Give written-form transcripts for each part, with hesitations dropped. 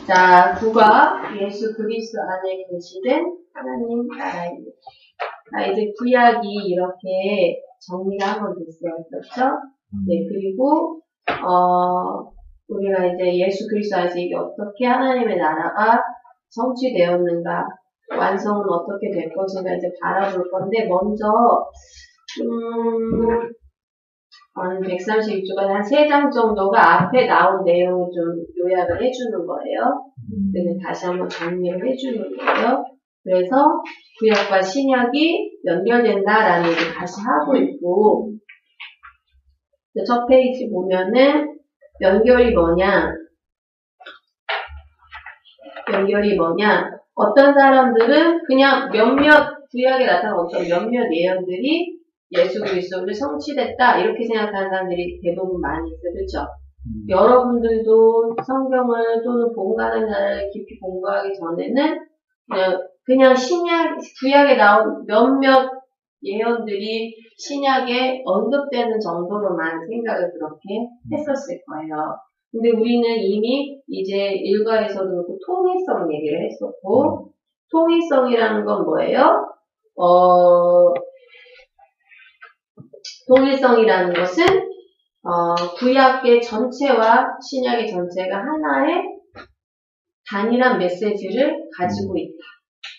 자, 구가 예수 그리스도 안에 계시는 하나님 나라입니다. 자, 이제 구약이 이렇게 정리가 한번 됐어요. 그렇죠? 네, 그리고, 우리가 이제 예수 그리스도 안에서 이게 어떻게 하나님의 나라가 성취되었는가, 완성은 어떻게 될 것인가 이제 바라볼 건데, 먼저, 한 136조가 한 3장 정도가 앞에 나온 내용을 좀 요약을 해주는 거예요. 그래서 다시 한번 정리를 해주는 거예요. 그래서 구약과 신약이 연결된다라는 얘기 다시 하고 있고, 첫 페이지 보면은 연결이 뭐냐? 어떤 사람들은 그냥 구약에 나타난 어떤 몇몇 예언들이 예수 그리스도를 성취됐다 이렇게 생각하는 사람들이 대부분 많이 있어요. 그렇죠? 여러분들도 성경을 또는 복음가는 나라를 깊이 공부하기 전에는 그냥 구약에 나온 몇몇 예언들이 신약에 언급되는 정도로만 생각을 그렇게 했었을 거예요. 근데 우리는 이미 이제 일과에서도 그렇고 통일성 얘기를 했었고, 통일성이라는 건 뭐예요? 통일성이라는 것은 구약의 전체와 신약의 전체가 하나의 단일한 메시지를 가지고 있다.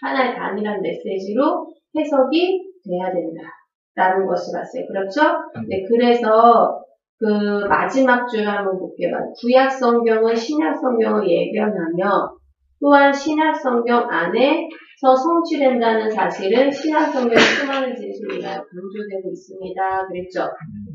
하나의 단일한 메시지로 해석이 돼야 된다라는 것을 봤어요. 그렇죠? 네, 그래서 그 마지막 줄 한번 볼게요. 구약 성경은 신약 성경을 예견하며 또한 신약 성경 안에서 성취된다는 사실은 신약 성경의 수많은 진술이라 강조되고 있습니다. 그랬죠?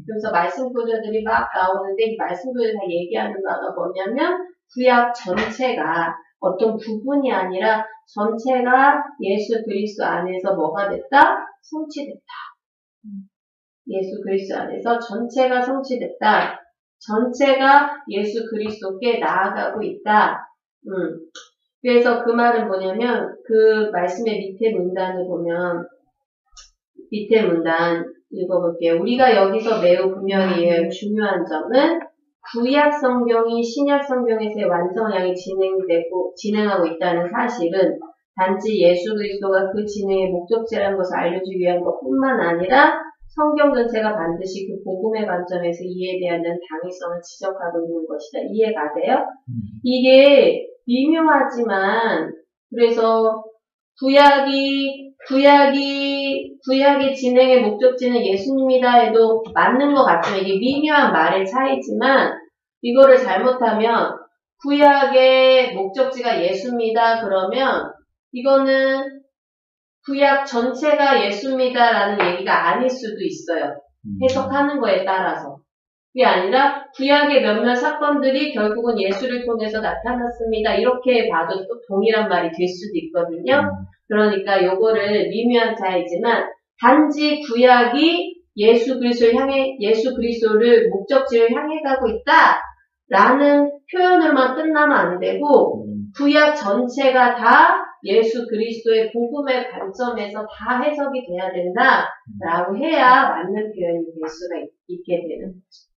그래서 말씀 구절들이 막 나오는데 이 말씀 구절을 다 얘기하는 바가 뭐냐면 구약 전체가 어떤 부분이 아니라 전체가 예수 그리스도 안에서 뭐가 됐다? 성취됐다. 예수 그리스도 안에서 전체가 성취됐다. 전체가 예수 그리스도께 나아가고 있다. 그래서 그 말은 뭐냐면 그 말씀의 밑에 문단을 보면 밑에 문단 읽어볼게요. 우리가 여기서 매우 분명히 중요한 점은 구약 성경이 신약 성경에서의 완성량이 진행하고 있다는 사실은 단지 예수 그리스도가 그 진행의 목적지라는 것을 알려주기 위한 것뿐만 아니라 성경 전체가 반드시 그 복음의 관점에서 이해돼야 하는 당위성을 지적하고 있는 것이다. 이해가 돼요? 이게 미묘하지만 그래서 구약의 진행의 목적지는 예수님이다 해도 맞는 것 같지만 이게 미묘한 말의 차이지만 이거를 잘못하면 구약의 목적지가 예수입니다. 그러면 이거는 구약 전체가 예수입니다라는 얘기가 아닐 수도 있어요. 해석하는 거에 따라서. 그게 아니라 구약의 몇몇 사건들이 결국은 예수를 통해서 나타났습니다. 이렇게 봐도 또 동일한 말이 될 수도 있거든요. 그러니까 요거를 미묘한 차이지만 단지 구약이 예수 그리스도를 목적지를 향해 가고 있다라는 표현으로만 끝나면 안 되고 구약 전체가 다 예수 그리스도의 복음의 관점에서 다 해석이 돼야 된다라고 해야 맞는 표현이 될 수가 있게 되는 거죠.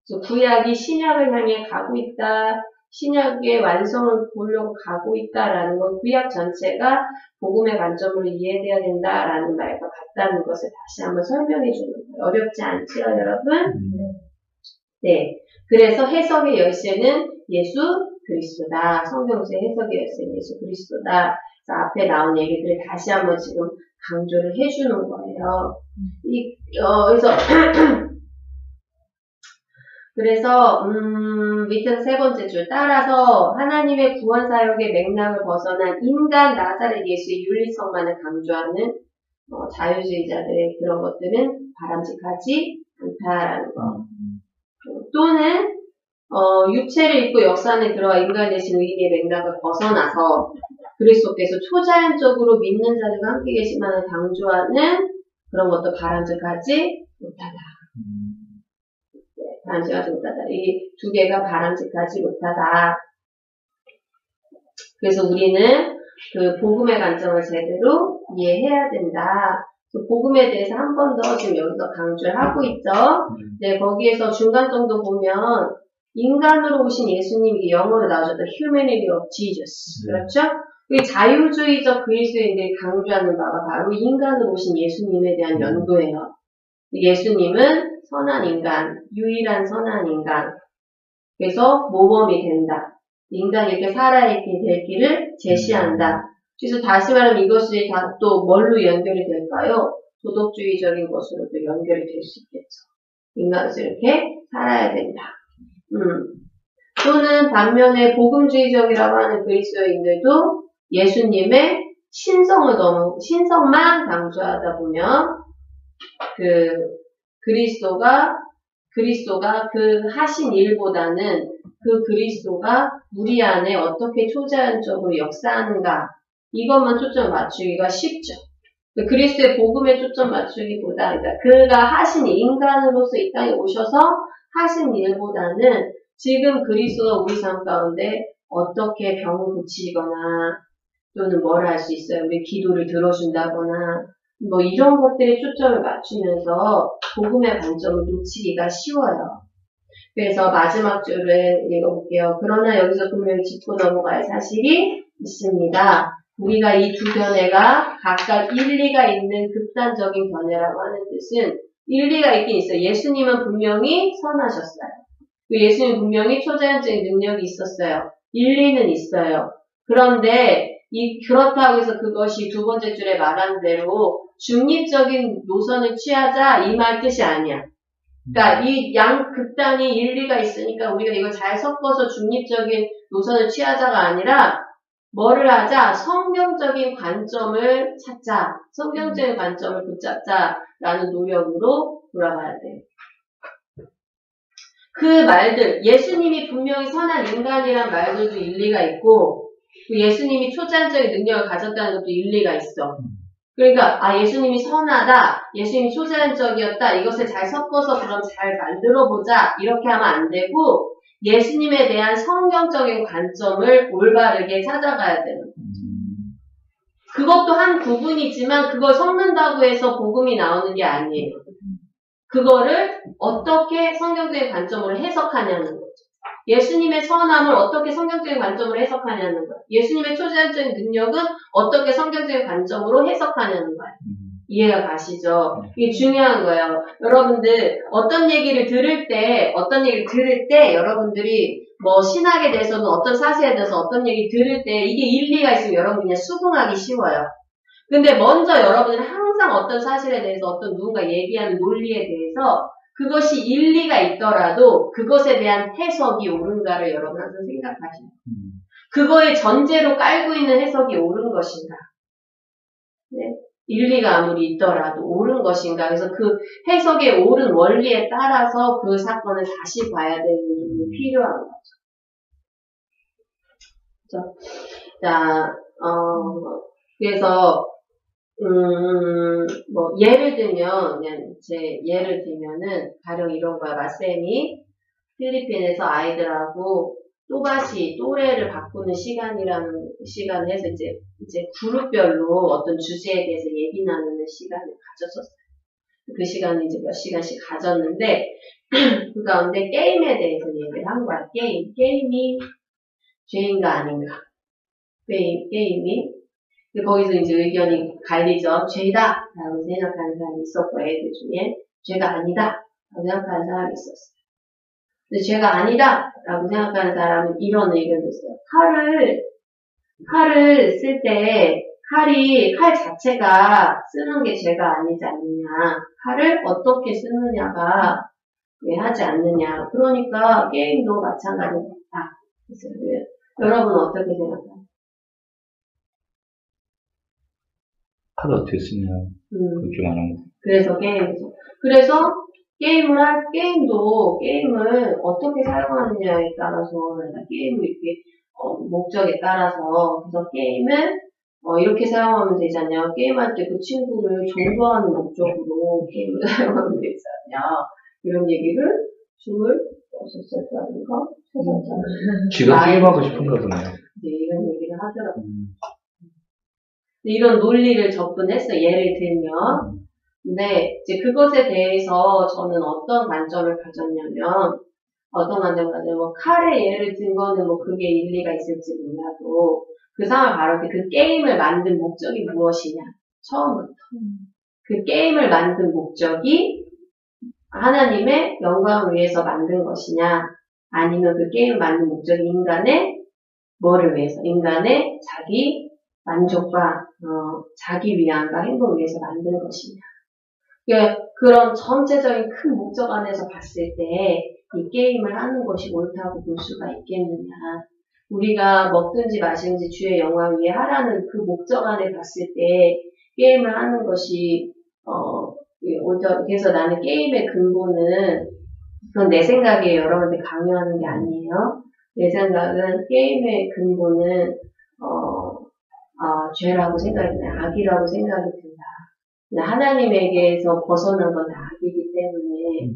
그래서 구약이 신약을 향해 가고 있다, 신약의 완성을 보려고 가고 있다라는 건 구약 전체가 복음의 관점으로 이해돼야 된다라는 말과 같다는 것을 다시 한번 설명해 주는 거예요. 어렵지 않지요, 여러분? 네. 그래서 해석의 열쇠는 예수 그리스도다. 성경에서 해석의 열쇠는 예수 그리스도다. 그래서 앞에 나온 얘기들을 다시 한번 지금 강조를 해주는 거예요. 그래서 밑에서 세 번째 줄 따라서 하나님의 구원 사역의 맥락을 벗어난 인간 나사렛 예수의 윤리성만을 강조하는 자유주의자들의 그런 것들은 바람직하지 않다라는 거. 또는 육체를 입고 역사 안에 들어와 인간 되신 의미의 맥락을 벗어나서 그리스도께서 초자연적으로 믿는 자들과 함께 계시만을 강조하는 그런 것도 바람직하지 못하다. 바람직하지 못하다. 이 두 개가 바람직하지 못하다. 그래서 우리는 그 복음의 관점을 제대로 이해해야 된다. 그 복음에 대해서 한 번 더 지금 여기서 강조를 하고 있죠. 네, 거기에서 중간 정도 보면 인간으로 오신 예수님, 이게 영어로 나오셨다. Humanity of Jesus. 그렇죠? 이 자유주의적 그리스도인들이 강조하는 바가 바로 인간으로 오신 예수님에 대한 연구예요. 예수님은 선한 인간, 유일한 선한 인간. 그래서 모범이 된다. 인간이 이렇게 살아있게 될 길을 제시한다. 그래서 다시 말하면 이것이 다 또 뭘로 연결이 될까요? 도덕주의적인 것으로도 연결이 될 수 있겠죠. 인간은 이렇게 살아야 된다. 또는 반면에 복음주의적이라고 하는 그리스도인들도 예수님의 신성만 강조하다 보면 그리스도가 그 하신 일보다는 그 그리스도가 우리 안에 어떻게 초자연적으로 역사하는가 이것만 초점 맞추기가 쉽죠. 그리스도의 복음에 초점 맞추기보다 그가 하신 인간으로서 이 땅에 오셔서 하신 일보다는 지금 그리스도가 우리 삶 가운데 어떻게 병을 고치거나 또는 뭘 할 수 있어요. 우리 기도를 들어준다거나 뭐 이런 것들에 초점을 맞추면서 복음의 관점을 놓치기가 쉬워요. 그래서 마지막 줄을 읽어볼게요. 그러나 여기서 분명히 짚고 넘어갈 사실이 있습니다. 우리가 이 두 견해가 각각 일리가 있는 극단적인 견해라고 하는 뜻은 일리가 있긴 있어요. 예수님은 분명히 선하셨어요. 예수님은 분명히 초자연적인 능력이 있었어요. 일리는 있어요. 그런데 그렇다고 해서 그것이 두 번째 줄에 말하는 대로 중립적인 노선을 취하자 이 말 뜻이 아니야. 그러니까 이 양 극단이 일리가 있으니까 우리가 이걸 잘 섞어서 중립적인 노선을 취하자가 아니라 뭐를 하자? 성경적인 관점을 찾자. 성경적인 관점을 붙잡자라는 노력으로 돌아가야 돼. 그 말들, 예수님이 분명히 선한 인간이란 말들도 일리가 있고 예수님이 초자연적인 능력을 가졌다는 것도 일리가 있어. 그러니까 예수님이 선하다, 예수님이 초자연적이었다, 이것을 잘 섞어서 그럼 잘 만들어보자 이렇게 하면 안 되고 예수님에 대한 성경적인 관점을 올바르게 찾아가야 되는 거죠. 그것도 한 부분이지만 그걸 섞는다고 해서 복음이 나오는 게 아니에요. 그거를 어떻게 성경적인 관점으로 해석하냐는 거죠. 예수님의 선함을 어떻게 성경적인 관점으로 해석하냐는 거예요. 예수님의 초자연적인 능력은 어떻게 성경적인 관점으로 해석하냐는 거예요. 이해가 가시죠? 이게 중요한 거예요. 여러분들 어떤 얘기를 들을 때 여러분들이 뭐 신학에 대해서는 어떤 사실에 대해서 어떤 얘기 들을 때 이게 일리가 있으면 여러분 그냥 수긍하기 쉬워요. 근데 먼저 여러분은 항상 어떤 사실에 대해서 어떤 누군가 얘기하는 논리에 대해서 그것이 일리가 있더라도 그것에 대한 해석이 옳은가를 여러분 항상 생각하시면 그거의 전제로 깔고 있는 해석이 옳은 것인가? 네? 일리가 아무리 있더라도 옳은 것인가? 그래서 그 해석의 옳은 원리에 따라서 그 사건을 다시 봐야 되는 게 필요한 거죠. 그렇죠? 자, 그래서 뭐 예를 들면 그냥 제 예를 들면은 가령 이런 거야. 마쌤이 필리핀에서 아이들하고 또다시 또래를 바꾸는 시간이라는 시간을 해서 이제 그룹별로 어떤 주제에 대해서 얘기 나누는 시간을 가졌었어요. 그 시간을 이제 몇 시간씩 가졌는데 그 가운데 게임에 대해서 얘기를 한 거야. 게임이 죄인가 아닌가? 게임이 거기서 이제 의견이 갈리죠. 죄다! 라고 생각하는 사람이 있었고, 애들 중에 죄가 아니다! 라고 생각하는 사람이 있었어요. 근데 죄가 아니다! 라고 생각하는 사람은 이런 의견을 했어요. 칼을 쓸 때, 칼 자체가 쓰는 게 죄가 아니지 않느냐. 칼을 어떻게 쓰느냐가 왜 하지 않느냐. 그러니까 게임도 마찬가지다. 여러분 어떻게 생각하세요? 칼을 어떻게 쓰냐. 그렇게 말하는 거. 그래서 게임이죠. 그래서 게임을 어떻게 사용하느냐에 따라서, 그러니까 게임을 이렇게, 목적에 따라서, 그래서 게임을, 이렇게 사용하면 되잖아요. 게임할 때 그 친구를 정도하는 목적으로 게임을 사용하면 되잖아요. 이런 얘기를 26살짜리인가? 3살짜리. 지가 게임하고 싶은가 보네요. 네, 이런 얘기를 하더라고요. 이런 논리를 접근했어, 예를 들면. 근데, 이제 그것에 대해서 저는 어떤 관점을 가졌냐면, 어떤 관점으로 뭐 칼의 예를 든 거는 뭐 그게 일리가 있을지 몰라도 그 상황을 바라볼 때 그 게임을 만든 목적이 무엇이냐. 처음부터. 그 게임을 만든 목적이 하나님의 영광을 위해서 만든 것이냐, 아니면 그 게임을 만든 목적이 인간의 뭐를 위해서, 인간의 자기 만족과 자기 위안과 행복을 위해서 만든 것이냐. 그러니까 그런 전체적인 큰 목적 안에서 봤을 때 이 게임을 하는 것이 옳다고 볼 수가 있겠느냐. 우리가 먹든지 마시든지 주의 영광 위에 하라는 그 목적 안에 봤을 때 게임을 하는 것이 옳다고. 그래서 나는 게임의 근본은, 그건 내 생각이에요. 여러분한테 강요하는 게 아니에요. 내 생각은 게임의 근본은 죄라고 생각이 든다. 악이라고 생각이 든다. 하나님에게서 벗어난 건 다 악이기 때문에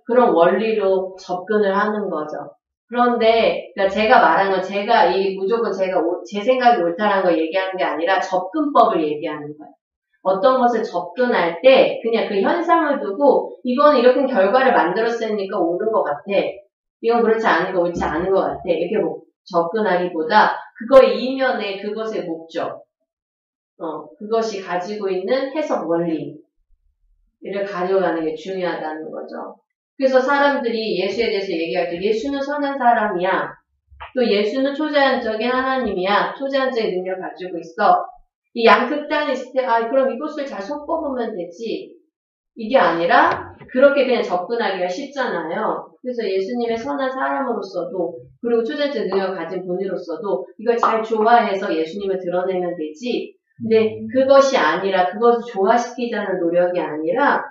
그런 원리로 접근을 하는 거죠. 그런데 그러니까 제가 말한 건 무조건 제 생각이 옳다라는 걸 얘기하는 게 아니라 접근법을 얘기하는 거예요. 어떤 것을 접근할 때 그냥 그 현상을 두고 이거는 이렇게 결과를 만들었으니까 옳은 것 같아. 이건 그렇지 않은 거 옳지 않은 것 같아. 이렇게 접근하기보다 그거의 이면에 그것의 목적, 그것이 가지고 있는 해석 원리를 가져가는 게 중요하다는 거죠. 그래서 사람들이 예수에 대해서 얘기할 때 예수는 선한 사람이야. 또 예수는 초자연적인 하나님이야. 초자연적인 능력을 가지고 있어. 이 양극단에 있을 때, 그럼 이것을 잘 섞어보면 되지. 이게 아니라 그렇게 그냥 접근하기가 쉽잖아요. 그래서 예수님의 선한 사람으로서도 그리고 초자연적 능력을 가진 분으로서도 이걸 잘 조화해서 예수님을 드러내면 되지. 근데 그것이 아니라 그것을 조화시키자는 노력이 아니라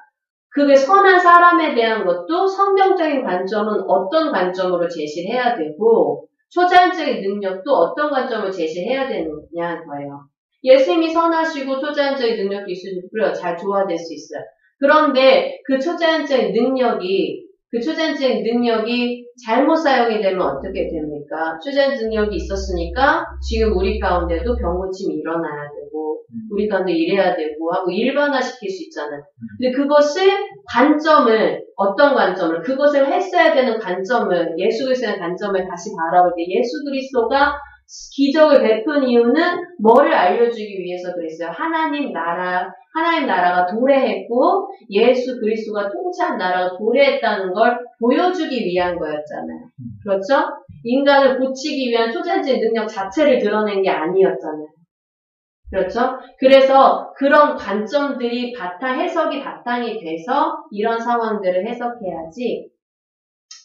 그게 선한 사람에 대한 것도 성경적인 관점은 어떤 관점으로 제시를 해야 되고 초자연적인 능력도 어떤 관점으로 제시를 해야 되느냐는 거예요. 예수님이 선하시고 초자연적인 능력도 있으시고요. 잘 조화될 수 있어요. 그런데 그 초자연적인 능력이 잘못 사용이 되면 어떻게 됩니까? 초자연적 능력이 있었으니까 지금 우리 가운데도 병고침이 일어나야 되고 우리 가운데 일해야 되고 하고 일반화시킬 수 있잖아요. 근데 그것을 어떤 관점을 그것을 했어야 되는 관점을 예수 그리스도의 관점을 다시 바라볼 때 예수 그리스도가 기적을 베푼 이유는 뭐를 알려주기 위해서 그랬어요. 하나님 나라가 도래했고 예수 그리스도가 통치한 나라가 도래했다는 걸 보여주기 위한 거였잖아요. 그렇죠? 인간을 고치기 위한 초자연적인 능력 자체를 드러낸 게 아니었잖아요. 그렇죠? 그래서 그런 관점들이 해석이 바탕이 돼서 이런 상황들을 해석해야지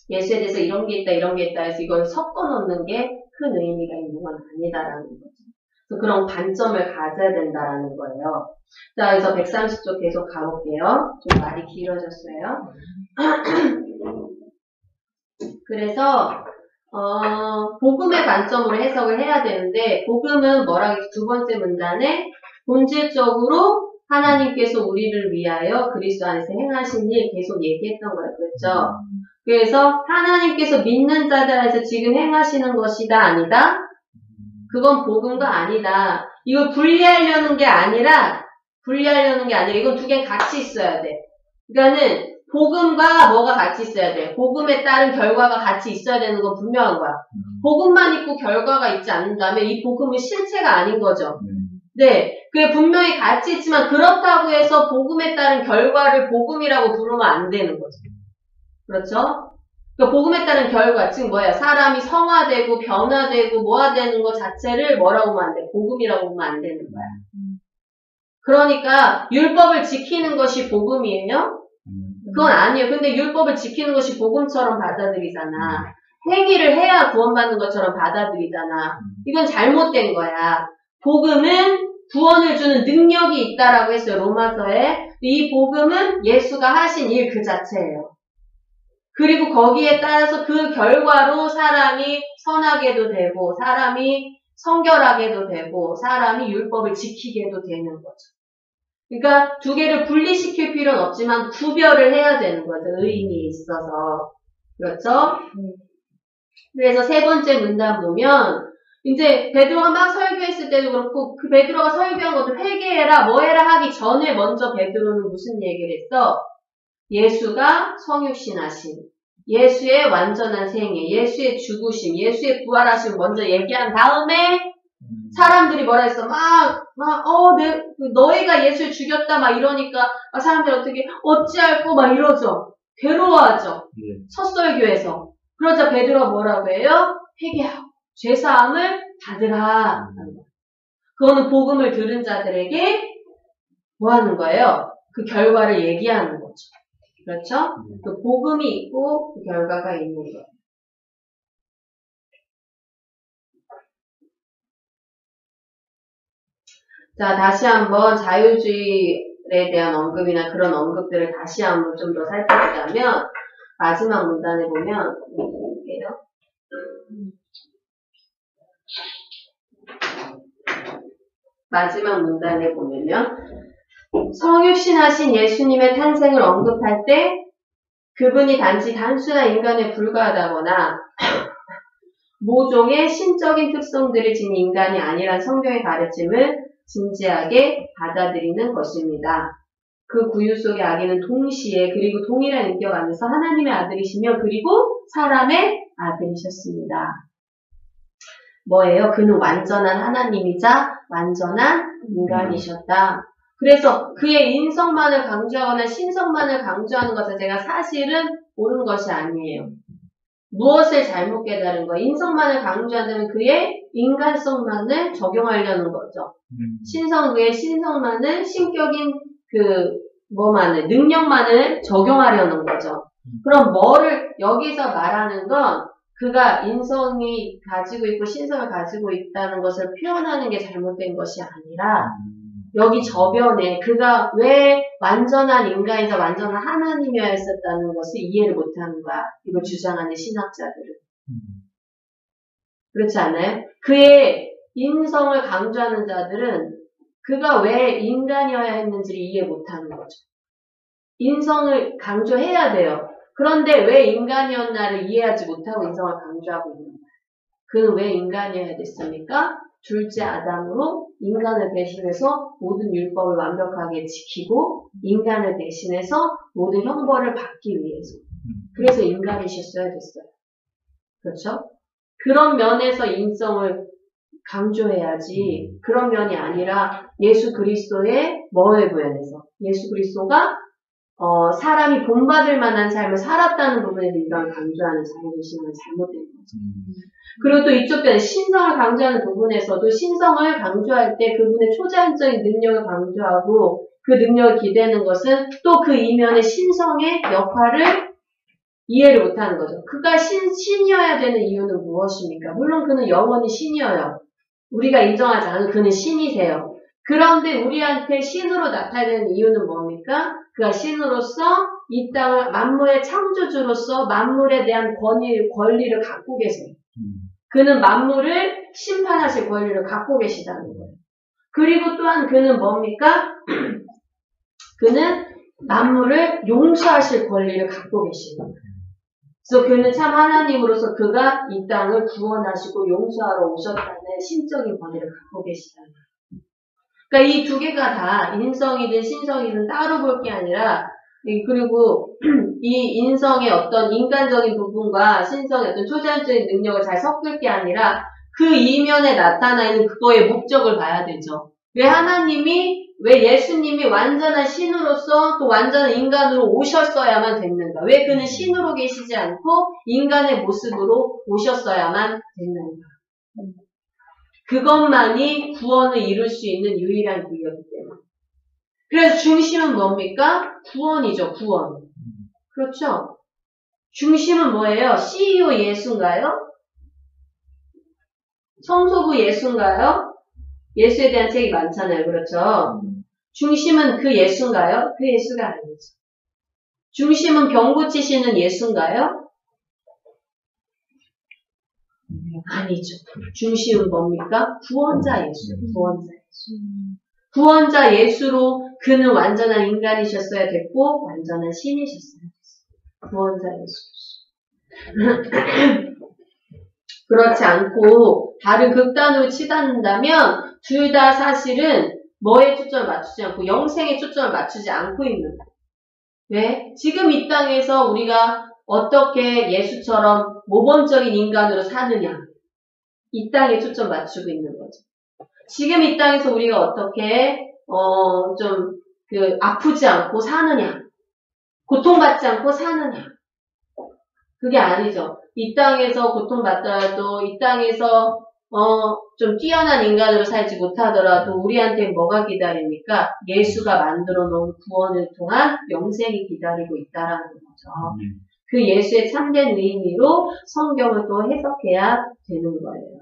예수에 대해서 이런 게 있다 해서 이걸 섞어놓는 게 큰 의미가 있는 건 아니다라는 거죠. 그래서 그런 관점을 가져야 된다라는 거예요. 자, 그래서 130쪽 계속 가볼게요. 좀 말이 길어졌어요. 그래서 복음의 관점으로 해석을 해야 되는데 복음은 뭐라고 했죠? 두 번째 문단에 본질적으로 하나님께서 우리를 위하여 그리스도 안에서 행하신 일 계속 얘기했던 거예요. 그렇죠? 그래서 하나님께서 믿는 자들 안에서 지금 행하시는 것이다 아니다? 그건 복음과 아니다. 이걸 분리하려는 게 아니라 이건 두 개는 같이 있어야 돼. 그러니까는 복음과 뭐가 같이 있어야 돼. 복음에 따른 결과가 같이 있어야 되는 건 분명한 거야. 복음만 있고 결과가 있지 않는다면 이 복음은 실체가 아닌 거죠. 네, 그게 분명히 같이 있지만 그렇다고 해서 복음에 따른 결과를 복음이라고 부르면 안 되는 거죠. 그렇죠? 그러니까 복음에 따른 결과, 즉 뭐야? 사람이 성화되고 변화되고 뭐화되는 것 자체를 뭐라고 하면 안 돼? 복음이라고 하면 안 되는 거야. 그러니까 율법을 지키는 것이 복음이에요? 그건 아니에요. 근데 율법을 지키는 것이 복음처럼 받아들이잖아. 행위를 해야 구원받는 것처럼 받아들이잖아. 이건 잘못된 거야. 복음은 구원을 주는 능력이 있다라고 했어요. 로마서에. 이 복음은 예수가 하신 일 그 자체예요. 그리고 거기에 따라서 그 결과로 사람이 선하게도 되고 사람이 성결하게도 되고 사람이 율법을 지키게도 되는 거죠. 그러니까 두 개를 분리시킬 필요는 없지만 구별을 해야 되는 거죠. 의미에 있어서. 그렇죠? 그래서 세 번째 문단 보면 이제 베드로가 막 설교했을 때도 그렇고 그 베드로가 설교한 것도 회개해라 뭐해라 하기 전에 먼저 베드로는 무슨 얘기를 했어? 예수가 성육신하신 예수의 완전한 생애, 예수의 죽으심, 예수의 부활하심 먼저 얘기한 다음에 사람들이 뭐라 했어? 너희가 예수를 죽였다, 막 이러니까, 사람들이 어찌할꼬, 막 이러죠. 괴로워하죠. 첫설교에서. 그러자 베드로가 뭐라고 해요? 회개하고, 죄사함을 받으라. 그거는 복음을 들은 자들에게 뭐 하는 거예요? 그 결과를 얘기하는 거죠. 그렇죠? 그 복음이 있고, 그 결과가 있는 거예요. 자, 다시 한번 자유주의에 대한 언급이나 그런 언급들을 다시 한번 좀 더 살펴보자면, 마지막 문단에 보면, 볼게요. 마지막 문단에 보면요. 성육신하신 예수님의 탄생을 언급할 때, 그분이 단지 단순한 인간에 불과하다거나, 모종의 신적인 특성들을 지닌 인간이 아니란 성경의 가르침을 진지하게 받아들이는 것입니다. 그 구유 속의 아기는 동시에 그리고 동일한 인격 안에서 하나님의 아들이시며 그리고 사람의 아들이셨습니다. 뭐예요? 그는 완전한 하나님이자 완전한 인간이셨다. 그래서 그의 인성만을 강조하거나 신성만을 강조하는 것 자체가 사실은 옳은 것이 아니에요. 무엇을 잘못 깨달은 거예요? 인성만을 강조한다면 그의 인간성만을 적용하려는 거죠. 그의 신성만을 신격인 능력만을 적용하려는 거죠. 그럼 여기서 말하는 건 그가 인성이 가지고 있고 신성을 가지고 있다는 것을 표현하는 게 잘못된 것이 아니라 여기 저변에 그가 왜 완전한 인간이자 완전한 하나님이어야 했었다는 것을 이해를 못하는 거야. 이거 주장하는 신학자들은. 그렇지 않아요? 그의 인성을 강조하는 자들은 그가 왜 인간이어야 했는지를 이해 못하는 거죠. 인성을 강조해야 돼요. 그런데 왜 인간이었나를 이해하지 못하고 인성을 강조하고 있는 거예요. 그는 왜 인간이어야 됐습니까? 둘째 아담으로 인간을 대신해서 모든 율법을 완벽하게 지키고 인간을 대신해서 모든 형벌을 받기 위해서. 그래서 인간이셨어야 됐어요. 그렇죠? 그런 면에서 인성을 강조해야지 그런 면이 아니라 예수 그리스도의 뭐에 부연해서 예수 그리스도가 사람이 본받을 만한 삶을 살았다는 부분에서 인성을 강조하는 자유주의는 잘못된 거죠. 그리고 또 이쪽 신성을 강조하는 부분에서도 신성을 강조할 때 그분의 초자연적인 능력을 강조하고 그 능력을 기대는 것은 또 그 이면의 신성의 역할을 이해를 못하는 거죠. 그가 신이어야 되는 이유는 무엇입니까? 물론 그는 영원히 신이어요. 우리가 인정하지 않은 그는 신이세요. 그런데 우리한테 신으로 나타내는 이유는 뭡니까? 그가 신으로서 이 땅을 만물의 창조주로서 만물에 대한 권리를 갖고 계세요. 그는 만물을 심판하실 권리를 갖고 계시다는 거예요. 그리고 또한 그는 뭡니까? 그는 만물을 용서하실 권리를 갖고 계시는 거예요. 그래서 그는 참 하나님으로서 그가 이 땅을 구원하시고 용서하러 오셨다는 신적인 권위를 갖고 계시다는 거예요. 그러니까 이 두 개가 다 인성이든 신성이든 따로 볼 게 아니라 그리고 이 인성의 어떤 인간적인 부분과 신성의 어떤 초자연적인 능력을 잘 섞을 게 아니라 그 이면에 나타나 있는 그거의 목적을 봐야 되죠. 왜 예수님이 완전한 신으로서 또 완전한 인간으로 오셨어야만 됐는가? 왜 그는 신으로 계시지 않고 인간의 모습으로 오셨어야만 됐는가? 그것만이 구원을 이룰 수 있는 유일한 길이었기 때문에. 그래서 중심은 뭡니까? 구원이죠, 구원. 그렇죠? 중심은 뭐예요? CEO 예수인가요? 성소부 예수인가요? 예수에 대한 책이 많잖아요. 그렇죠? 중심은 그 예수인가요? 그 예수가 아니죠. 중심은 병 고치시는 예수인가요? 아니죠. 중심은 뭡니까? 구원자 예수. 구원자 예수. 구원자 예수로 그는 완전한 인간이셨어야 됐고 완전한 신이셨어야 됐어요. 구원자 예수. 그렇지 않고 다른 극단으로 치닫는다면 둘 다 사실은 뭐에 초점을 맞추지 않고 영생에 초점을 맞추지 않고 있는 거예요. 왜? 지금 이 땅에서 우리가 어떻게 예수처럼 모범적인 인간으로 사느냐. 이 땅에 초점 맞추고 있는 거죠. 지금 이 땅에서 우리가 어떻게, 아프지 않고 사느냐. 고통받지 않고 사느냐. 그게 아니죠. 이 땅에서 고통받더라도, 이 땅에서, 좀 뛰어난 인간으로 살지 못하더라도, 우리한테 뭐가 기다립니까? 예수가 만들어 놓은 구원을 통한 영생이 기다리고 있다라는 거죠. 그 예수의 참된 의미로 성경을 또 해석해야 되는 거예요.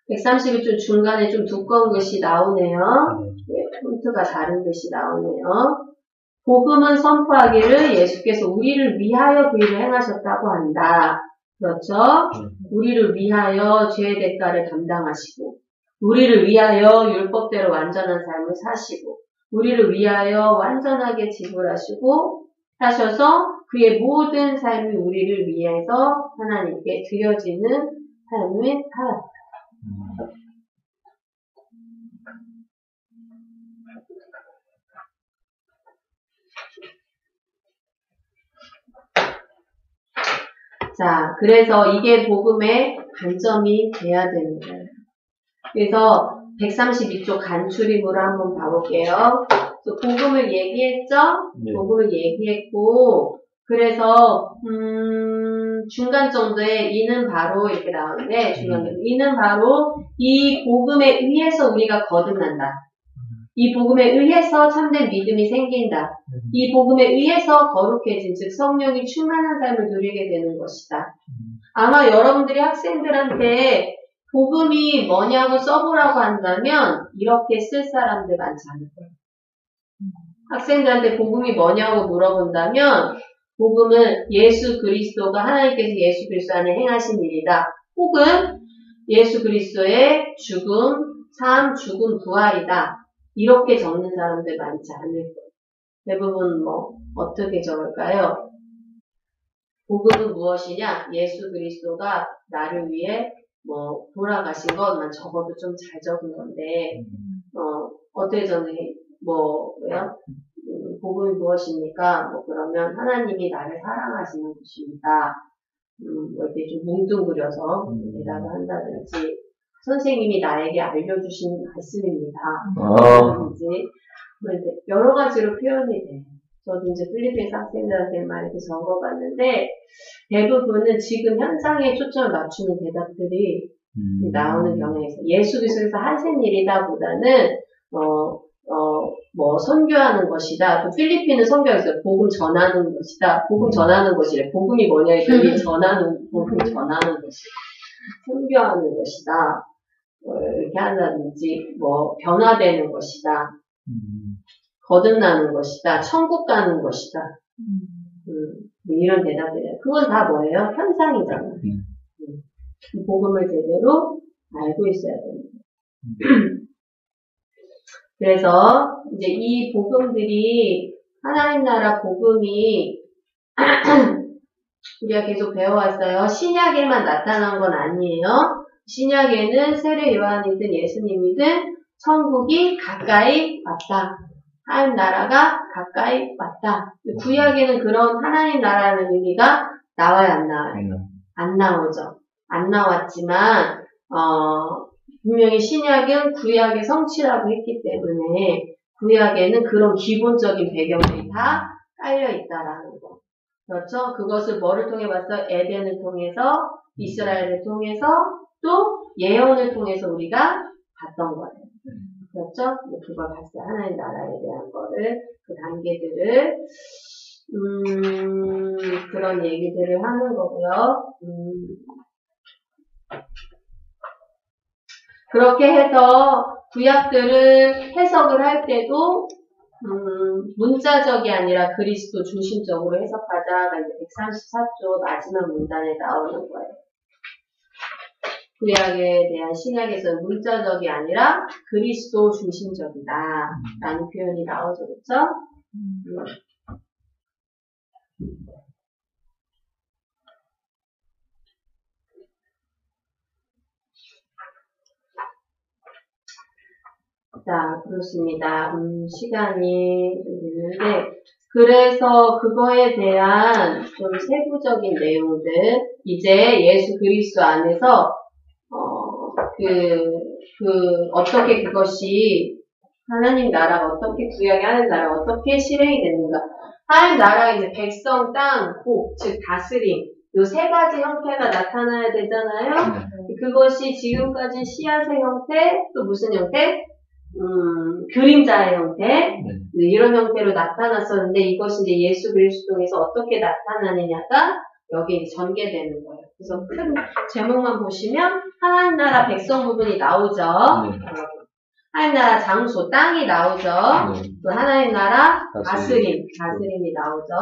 131쪽 중간에 좀 두꺼운 글씨 나오네요. 네, 폰트가 다른 글씨 나오네요. 복음은 선포하기를 예수께서 우리를 위하여 그 일을 행하셨다고 한다. 그렇죠? 우리를 위하여 죄의 대가를 감당하시고, 우리를 위하여 율법대로 완전한 삶을 사시고, 우리를 위하여 완전하게 지불하시고 하셔서 그의 모든 삶이 우리를 위해서 하나님께 드려지는 삶을 살았다. 자, 그래서 이게 복음의 관점이 돼야 되는 거예요. 그래서 132쪽 간추림으로 한번 봐볼게요. 복음을 얘기했죠? 네. 복음을 얘기했고, 그래서 중간 정도에 이는 바로 이렇게 나오는데, 중간 정도 이는 바로 이 복음에 의해서 우리가 거듭난다. 이 복음에 의해서 참된 믿음이 생긴다. 이 복음에 의해서 거룩해진, 즉 성령이 충만한 삶을 누리게 되는 것이다. 아마 여러분들이 학생들한테 복음이 뭐냐고 써보라고 한다면 이렇게 쓸 사람들 많지 않을 거예요. 학생들한테 복음이 뭐냐고 물어본다면 복음은 예수 그리스도가 하나님께서 예수 그리스도 안에 행하신 일이다. 혹은 예수 그리스도의 죽음, 삶, 죽음, 부활이다. 이렇게 적는 사람들 많지 않을 거예요. 대부분 어떻게 적을까요? 복음은 무엇이냐? 예수 그리스도가 나를 위해 돌아가신 것만 적어도 좀 잘 적은 건데, 어떻게 적는, 왜요? 복음이 무엇입니까? 그러면 하나님이 나를 사랑하시는 것입니다. 이렇게 좀 뭉뚱그려서 대답을 한다든지, 선생님이 나에게 알려주신 말씀입니다. 라든지, 여러 가지로 표현이 돼요. 저도 이제 필리핀 학생들한테 많이 이렇게 적어봤는데, 대부분은 지금 현장에 초점을 맞추는 대답들이 나오는 경향이 있어요. 예수 그리스도에서 하신 일이다 보다는, 선교하는 것이다. 또 필리핀은 선교에서 복음 전하는 것이다. 복음 전하는 것이래. 복음이 뭐냐, 이렇게 복음 전하는 것이다. 선교하는 것이다. 이렇게 한다든지, 변화되는 것이다. 거듭나는 것이다. 천국 가는 것이다. 이런 대답이에요. 그건 다 뭐예요? 현상이잖아요. 복음을 제대로 알고 있어야 됩니다. 그래서 이제 이 복음들이 하나님 나라 복음이 우리가 계속 배워왔어요. 신약에만 나타난 건 아니에요. 신약에는 세례 요한이든 예수님이든 천국이 가까이 왔다. 하나님 나라가 가까이 왔다. 구약에는 그런 하나님 나라라는 의미가 나와요, 안 나와요? 안 나오죠. 안 나왔지만 분명히 신약은 구약의 성취라고 했기 때문에 구약에는 그런 기본적인 배경들이 다 깔려 있다라는 거. 그렇죠? 그것을 뭐를 통해 봤어? 에덴을 통해서, 이스라엘을 통해서, 또 예언을 통해서 우리가 봤던 거예요. 그렇죠? 그걸 봤어요. 하나님 나라에 대한 거를, 그 단계들을, 그런 얘기들을 하는 거고요. 그렇게 해서 구약들을 해석을 할 때도 문자적이 아니라 그리스도 중심적으로 해석하자가 이제 134조 마지막 문단에 나오는 거예요. 구약에 대한 신약에서는 문자적이 아니라 그리스도 중심적이다 라는 표현이 나오죠. 그렇죠? 자, 그렇습니다. 시간이 좀 됐는데 그래서 그거에 대한 좀 세부적인 내용들, 이제 예수 그리스도 안에서, 어떻게 그것이 하나님 나라가 어떻게 구약의 하나님 나라가 어떻게 실행이 되는가. 하나님 나라가 이제 백성, 땅, 복, 즉 다스림, 요 세 가지 형태가 나타나야 되잖아요. 그것이 지금까지 씨앗의 형태, 또 무슨 형태? 그림자의 형태, 이런 형태로 나타났었는데 이것이 이제 예수 그리스도에서 어떻게 나타나느냐가 여기 전개되는 거예요. 그래서 큰 제목만 보시면 하나님 나라 백성 부분이 나오죠. 하나님 나라 장소, 땅이 나오죠. 또 하나님 나라 다스림이 나오죠.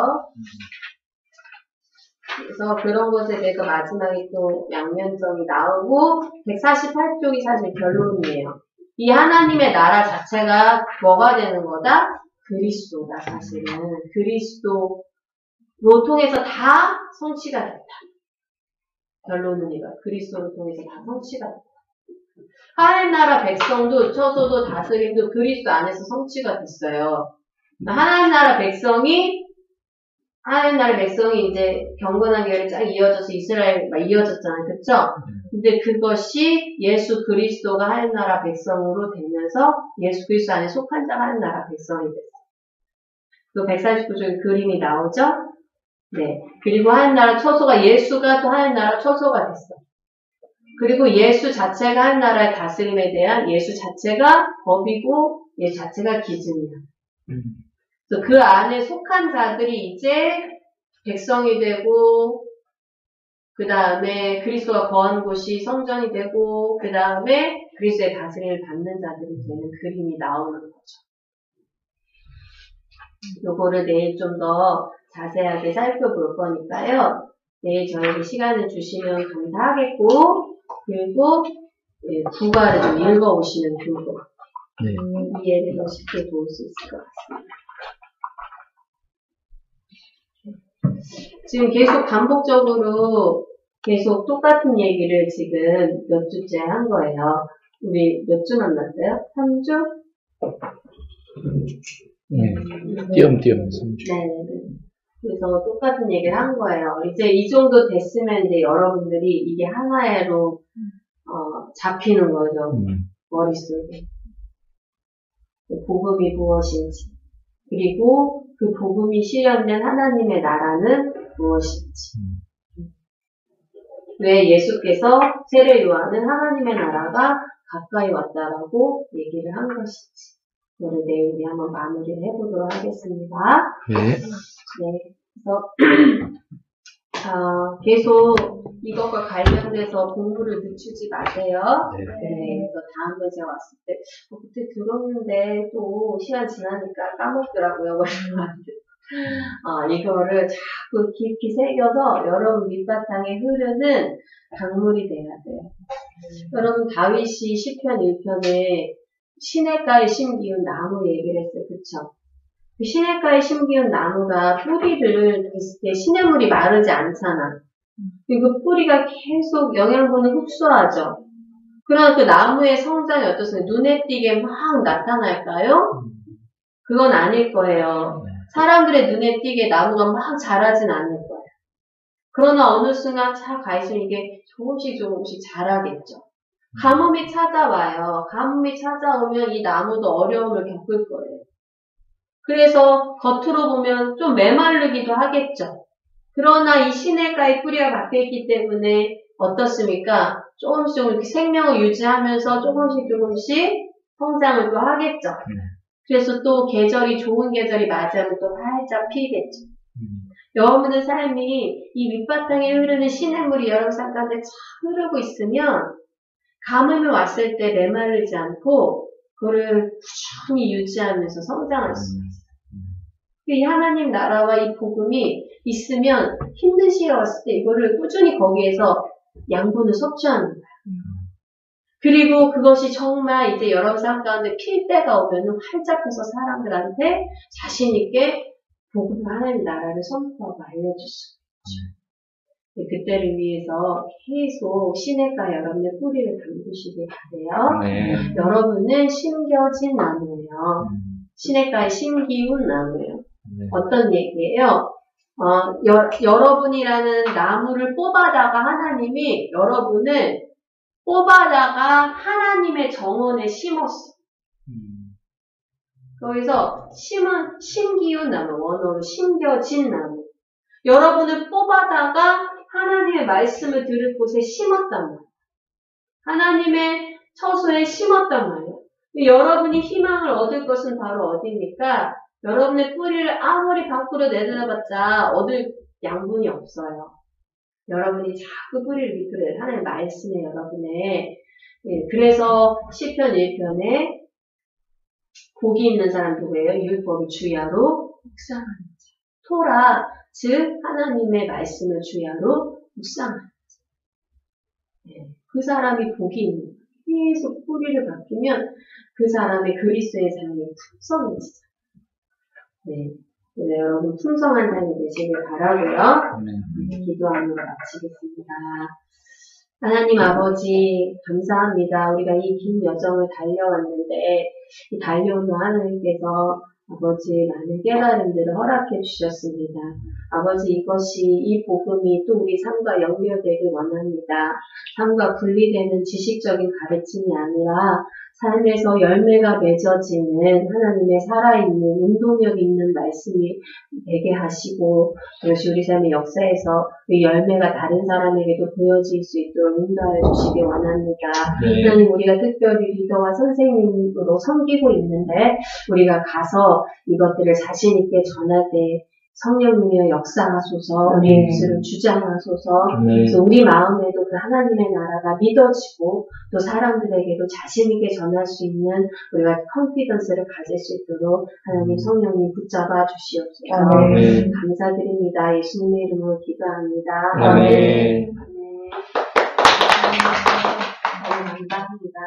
그래서 그런 것에 대해서 마지막에 또 양면성이 나오고 148쪽이 사실 결론이에요. 이 하나님의 나라 자체가 뭐가 되는 거다? 그리스도다, 사실은. 그리스도로 통해서 다 성취가 됐다. 결론은 이거. 그리스도를 통해서 다 성취가 됐다. 하나님 나라 백성도, 처소도, 다스림도 그리스도 안에서 성취가 됐어요. 하나님 나라 백성이 이제 경건한 계열이 쫙 이어져서 이스라엘 막 이어졌잖아요. 그쵸? 근데 그것이 예수 그리스도가 하나님 나라 백성으로 되면서 예수 그리스도 안에 속한 자가 하나님 나라 백성이 됐어요. 그 149쪽에 그림이 나오죠? 네. 그리고 하나님 나라 처소가 예수가 또 하나님 나라 처소가 됐어요. 그리고 예수 자체가 하나님 나라의 다스림에 대한 예수 자체가 법이고 예수 자체가 기준이야. 그래서 그 안에 속한 자들이 이제 백성이 되고, 그 다음에 그리스도가 거한 곳이 성전이 되고, 그 다음에 그리스도의 다스림을 받는 자들이 되는 그림이 나오는 거죠. 요거를 내일 좀 더 자세하게 살펴볼 거니까요. 내일 저에게 시간을 주시면 감사하겠고, 그리고 구가를 좀 읽어오시면 좋을 것 같아요. 이해를 더 쉽게 도울 수 있을 것 같습니다. 지금 계속 반복적으로 계속 똑같은 얘기를 지금 몇 주째 한 거예요. 우리 몇 주 만났어요? 3주? 네. 띄엄띄엄 3주. 네. 그래서 똑같은 얘기를 한 거예요. 이제 이 정도 됐으면 이제 여러분들이 이게 하나로 잡히는 거죠. 머릿속에. 복음이 무엇인지. 그리고 그 복음이 실현된 하나님의 나라는 무엇인지. 왜 예수께서 세례 요한은 하나님의 나라가 가까이 왔다라고 얘기를 한 것인지. 그거를 내일 우리 한번 마무리를 해보도록 하겠습니다. 네. 네. 그래서 계속 이것과 관련돼서 공부를 늦추지 마세요. 네. 그래서 다음번에 제가 왔을 때 그때 들었는데 또 시간 지나니까 까먹더라고요. 이거를 자꾸 깊이 새겨서 여러분 밑바탕에 흐르는 강물이 돼야 돼요. 여러분 다윗이 시편 1편에 시냇가에 심기운 나무 얘기를 했어요. 그쵸? 그 시냇가에 심기운 나무가 뿌리를 댔을 때 시냇물이 마르지 않잖아. 그리고 뿌리가 계속 영양분을 흡수하죠. 그러나 그 나무의 성장이 어떻습니까? 눈에 띄게 막 나타날까요? 그건 아닐 거예요. 사람들의 눈에 띄게 나무가 막 자라진 않을 거예요. 그러나 어느 순간 차 가있으면 이게 조금씩 자라겠죠. 가뭄이 찾아와요. 가뭄이 찾아오면 이 나무도 어려움을 겪을 거예요. 그래서 겉으로 보면 좀 메마르기도 하겠죠. 그러나 이 시냇가에 뿌리가 박혀있기 때문에 어떻습니까? 조금씩 이렇게 생명을 유지하면서 조금씩 성장을 또 하겠죠. 그래서 또 좋은 계절이 맞이하면 또 활짝 피겠죠. 여러분의 삶이 이 밑바탕에 흐르는 시냇물이 여러분 삶 가운데 쫙 흐르고 있으면 가뭄이 왔을 때 메마르지 않고 그거를 꾸준히 유지하면서 성장할 수가 있어요. 이 하나님 나라와 이 복음이 있으면 힘든 시기가 왔을 때 이거를 꾸준히 거기에서 양분을 섭취하는 거예요. 그리고 그것이 정말 이제 여러분 삶 가운데 필 때가 오면은 활짝 펴서 사람들한테 자신있게 복음 하나님 나라를 선포하고 알려줄 수 있죠. 그때를 위해서 계속 시냇가에 여러분의 뿌리를 담그시길 바래요. 네. 여러분은 심겨진 나무예요. 시냇가에 심기운 나무예요. 네. 어떤 얘기예요? 여러분이라는 나무를 뽑아다가 하나님이 여러분을 뽑아다가 하나님의 정원에 심었어. 거기서 심기운 나무, 원어로 심겨진 나무. 여러분을 뽑아다가 하나님의 말씀을 들을 곳에 심었단 말이에요. 하나님의 처소에 심었단 말이에요. 여러분이 희망을 얻을 것은 바로 어디입니까? 여러분의 뿌리를 아무리 밖으로 내려봤자 얻을 양분이 없어요. 여러분이 자꾸 뿌리를 밑으로 내려 하나님의 말씀에 여러분의 그래서 시편 1편에 복이 있는 사람 누구예요? 율법을 주야로 묵상하는 자. 토라 즉 하나님의 말씀을 주야로 묵상하는 자. 그 사람이 복이 있는 거예요. 계속 뿌리를 바뀌면 그 사람의 그리스도의 삶이 풍성해지죠. 네. 여러분 풍성한 삶이 되시길 바라고요. 기도하며 마치겠습니다. 하나님 아버지 감사합니다. 우리가 이 긴 여정을 달려왔는데 이 달려오는 하나님께서 아버지 많은 깨달음들을 허락해 주셨습니다. 아버지 이것이 이 복음이 또 우리 삶과 연결되길 원합니다. 삶과 분리되는 지식적인 가르침이 아니라 삶에서 열매가 맺어지는 하나님의 살아있는 운동력 있는 말씀이 되게 하시고 그것이 우리 삶의 역사에서 그 열매가 다른 사람에게도 보여질 수 있도록 인도하여 주시기 원합니다. 네. 하나님 우리가 특별히 리더와 선생님으로 섬기고 있는데 우리가 가서 이것들을 자신 있게 전할 때 성령님의 역사하소서, 우리의 입술을 주장하소서, 그래서 우리 마음에도 그 하나님의 나라가 믿어지고, 또 사람들에게도 자신있게 전할 수 있는 우리가 컨피던스를 가질 수 있도록 하나님 성령님 붙잡아 주시옵소서. 감사드립니다. 예수님의 이름으로 기도합니다. 아멘. 아멘. 감사합니다.